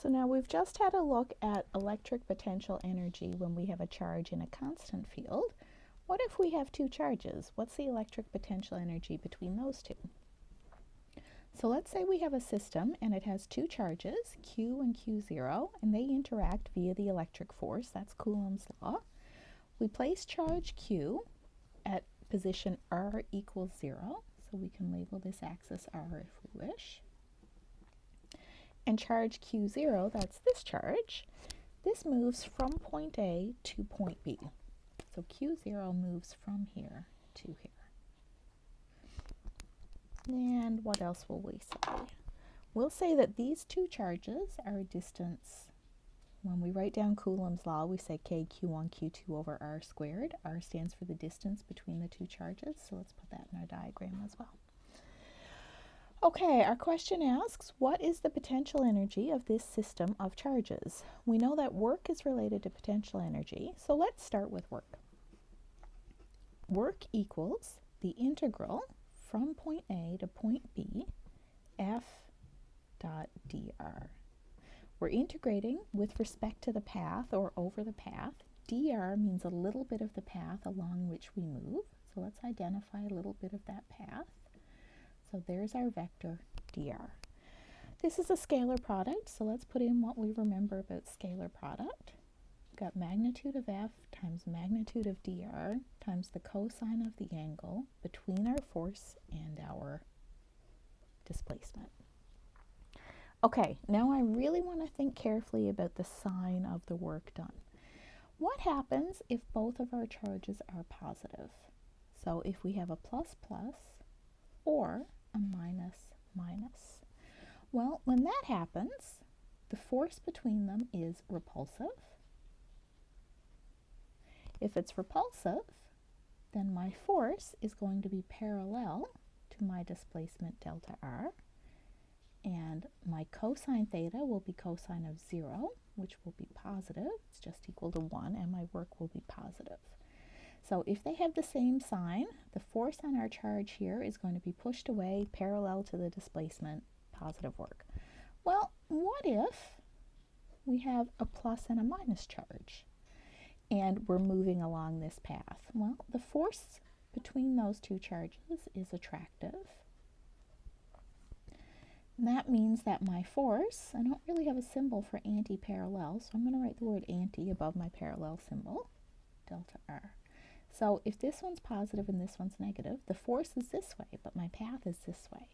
So now we've just had a look at electric potential energy when we have a charge in a constant field. What if we have two charges? What's the electric potential energy between those two? So let's say we have a system and it has two charges, Q and Q0, and they interact via the electric force. That's Coulomb's law. We place charge Q at position r equals 0, so we can label this axis r if we wish. And charge Q0, that's this charge, this moves from point A to point B. So Q0 moves from here to here. And what else will we say? We'll say that these two charges are a distance. When we write down Coulomb's law, we say KQ1, Q2 over R squared. R stands for the distance between the two charges, so let's put that in our diagram as well. Okay, our question asks, what is the potential energy of this system of charges? We know that work is related to potential energy, so let's start with work. Work equals the integral from point A to point B, F dot dr. We're integrating with respect to the path or over the path. Dr means a little bit of the path along which we move, so let's identify a little bit of that path. So there's our vector dr. This is a scalar product, so let's put in what we remember about scalar product. We've got magnitude of f times magnitude of dr times the cosine of the angle between our force and our displacement. Okay, now I really want to think carefully about the sign of the work done. What happens if both of our charges are positive? So if we have a plus plus or a minus minus. Well, when that happens, the force between them is repulsive. If it's repulsive, then my force is going to be parallel to my displacement delta r, and my cosine theta will be cosine of 0, which will be positive. It's just equal to 1, and my work will be positive. So if they have the same sign, the force on our charge here is going to be pushed away parallel to the displacement, positive work. Well, what if we have a plus and a minus charge and we're moving along this path? Well, the force between those two charges is attractive. And that means that my force, I don't really have a symbol for anti-parallel, so I'm going to write the word anti above my parallel symbol, delta r. So if this one's positive and this one's negative, the force is this way, but my path is this way.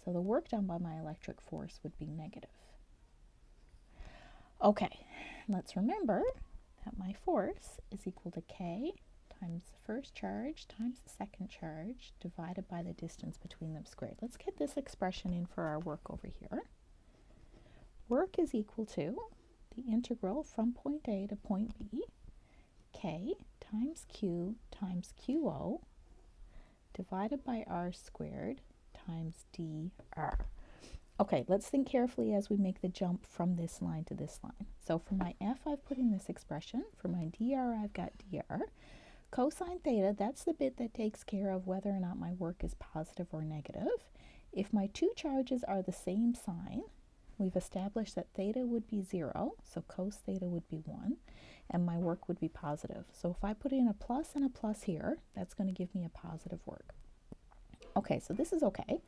So the work done by my electric force would be negative. Okay, let's remember that my force is equal to K times the first charge times the second charge divided by the distance between them squared. Let's get this expression in for our work over here. Work is equal to the integral from point A to point B, K times Q times QO divided by R squared times dr. Okay, let's think carefully as we make the jump from this line to this line. So for my f, I've put in this expression. For my dr, I've got dr. Cosine theta, that's the bit that takes care of whether or not my work is positive or negative. If my two charges are the same sign, we've established that theta would be 0, so cos theta would be 1, and my work would be positive. So if I put in a plus and a plus here, that's going to give me a positive work. Okay, so this is okay.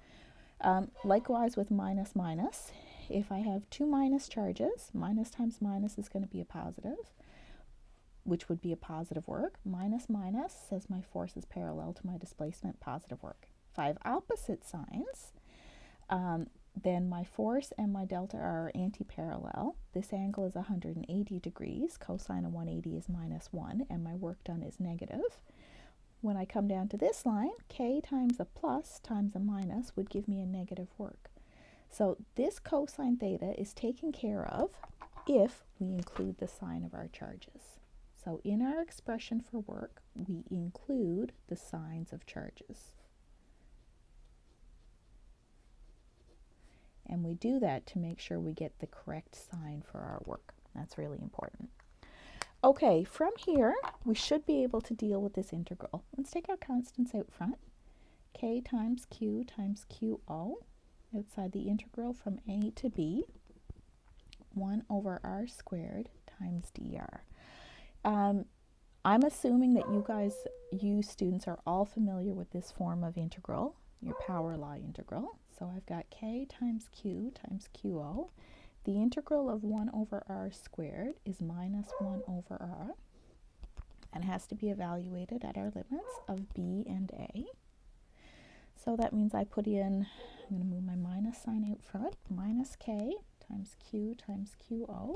Likewise with minus minus, if I have two minus charges, minus times minus is going to be a positive, which would be a positive work. Minus minus says my force is parallel to my displacement, positive work. If I have opposite signs, then my force and my delta are anti-parallel. This angle is 180 degrees. Cosine of 180 is minus 1, and my work done is negative. When I come down to this line, K times a plus times a minus would give me a negative work. So this cosine theta is taken care of if we include the sign of our charges. So in our expression for work, we include the signs of charges. And we do that to make sure we get the correct sign for our work. That's really important. Okay, from here, we should be able to deal with this integral. Let's take our constants out front. K times Q times QO outside the integral from A to B. 1 over r squared times dr. I'm assuming that you students are all familiar with this form of integral, your power law integral. So I've got k times q times qo. The integral of 1 over r squared is minus 1 over r, and has to be evaluated at our limits of b and a. So that means I put in, I'm going to move my minus sign out front, minus k times q times qo,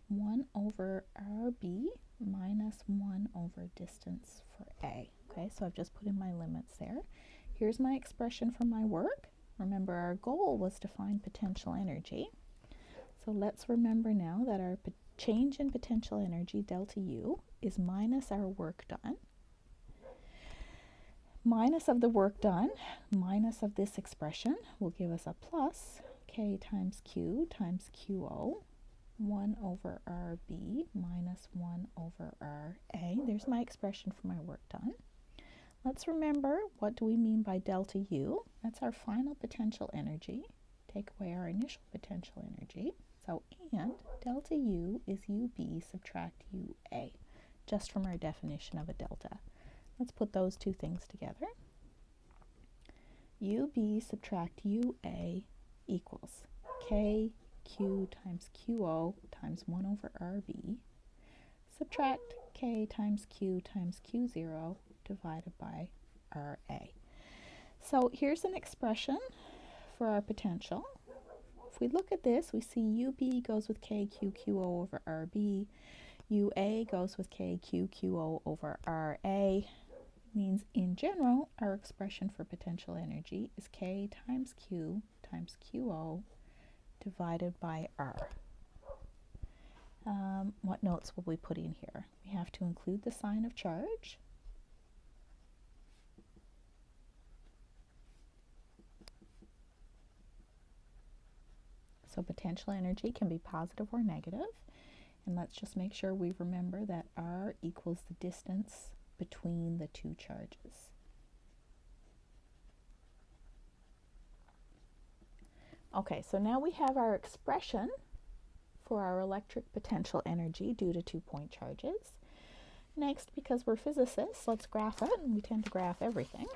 1 over rb minus 1 over distance for a. Okay, so I've just put in my limits there. Here's my expression for my work. Remember, our goal was to find potential energy. So let's remember now that our change in potential energy, delta U, is minus our work done. Minus of the work done, minus of this expression, will give us a plus k times q times qo, 1 over rb minus 1 over ra. There's my expression for my work done. Let's remember, what do we mean by delta U? That's our final potential energy. Take away our initial potential energy. So, and delta U is UB subtract UA, just from our definition of a delta. Let's put those two things together. UB subtract UA equals KQ times QO times 1 over RB, subtract K times Q times Q0 divided by RA. So here's an expression for our potential. If we look at this, we see UB goes with KQQO over RB, UA goes with KQQO over RA. Means in general, our expression for potential energy is K times Q times QO divided by R. What notes will we put in here? We have to include the sign of charge. So potential energy can be positive or negative. And let's just make sure we remember that R equals the distance between the two charges. Okay, so now we have our expression for our electric potential energy due to 2-point charges. Next, because we're physicists, let's graph it, and we tend to graph everything.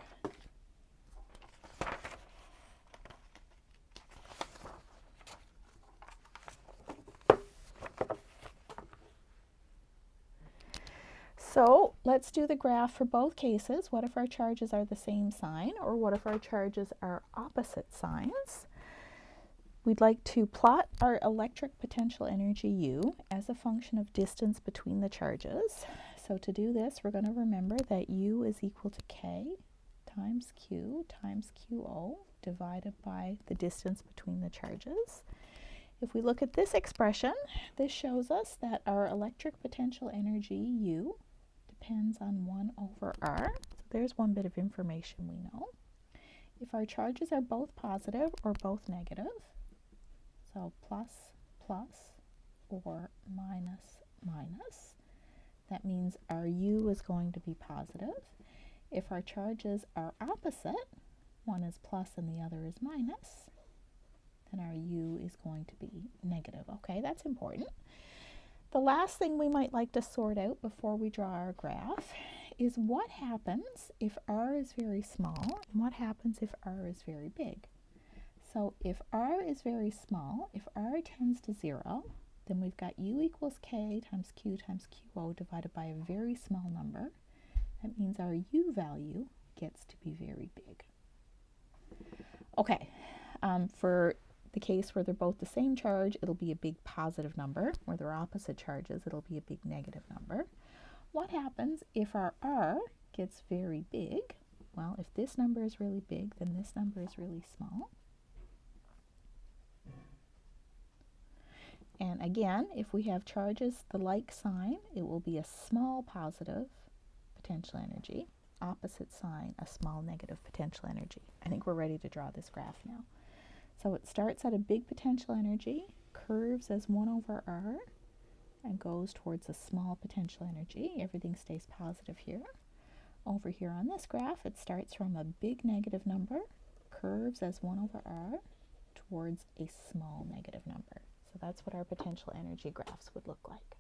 So let's do the graph for both cases. What if our charges are the same sign, or what if our charges are opposite signs? We'd like to plot our electric potential energy U as a function of distance between the charges. So to do this, we're going to remember that U is equal to K times Q times QO divided by the distance between the charges. If we look at this expression, this shows us that our electric potential energy U depends on 1 over R. So there's one bit of information we know. If our charges are both positive or both negative, so plus, plus, or minus, minus, that means our U is going to be positive. If our charges are opposite, one is plus and the other is minus, then our U is going to be negative. Okay, that's important. The last thing we might like to sort out before we draw our graph is what happens if R is very small and what happens if R is very big. So if R is very small, if R tends to 0, then we've got U equals K times Q times QO divided by a very small number. That means our U value gets to be very big. Okay, for the case where they're both the same charge, it'll be a big positive number. Where they're opposite charges, it'll be a big negative number. What happens if our R gets very big? Well, if this number is really big, then this number is really small. And again, if we have charges the like sign, it will be a small positive potential energy. Opposite sign, a small negative potential energy. I think we're ready to draw this graph now. So it starts at a big potential energy, curves as 1 over R, and goes towards a small potential energy. Everything stays positive here. Over here on this graph, it starts from a big negative number, curves as 1 over R, towards a small negative number. So that's what our potential energy graphs would look like.